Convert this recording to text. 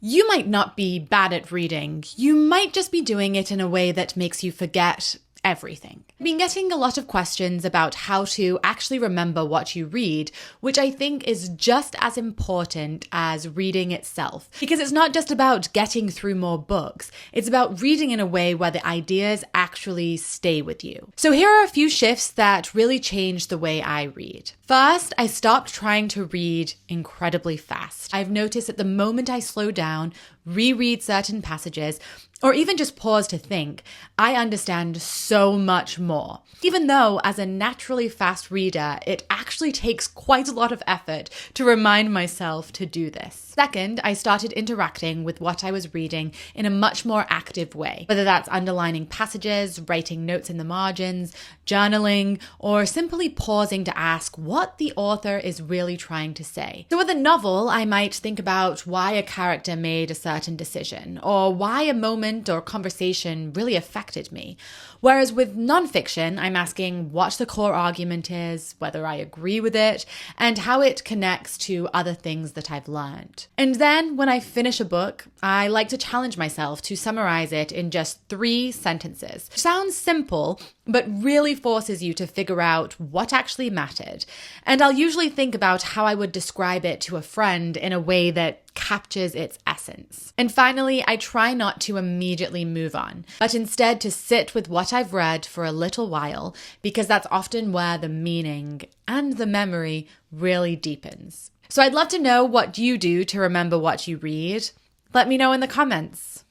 You might not be bad at reading. You might just be doing it in a way that makes you forget everything. I've been getting a lot of questions about how to actually remember what you read, which I think is just as important as reading itself. Because it's not just about getting through more books, it's about reading in a way where the ideas actually stay with you. So here are a few shifts that really changed the way I read. First, I stopped trying to read incredibly fast. I've noticed that the moment I slow down, reread certain passages, or even just pause to think, I understand so much more. Even though, as a naturally fast reader, it actually takes quite a lot of effort to remind myself to do this. Second, I started interacting with what I was reading in a much more active way, whether that's underlining passages, writing notes in the margins, journaling, or simply pausing to ask what the author is really trying to say. So with a novel, I might think about why a character made a certain decision, or why a moment or conversation really affected me. Whereas with nonfiction, I'm asking what the core argument is, whether I agree with it, and how it connects to other things that I've learned. And then when I finish a book, I like to challenge myself to summarize it in just 3 sentences. Sounds simple, but really forces you to figure out what actually mattered. And I'll usually think about how I would describe it to a friend in a way that captures its essence. And finally, I try not to immediately move on, but instead to sit with what I've read for a little while, because that's often where the meaning and the memory really deepens. So I'd love to know what you do to remember what you read. Let me know in the comments.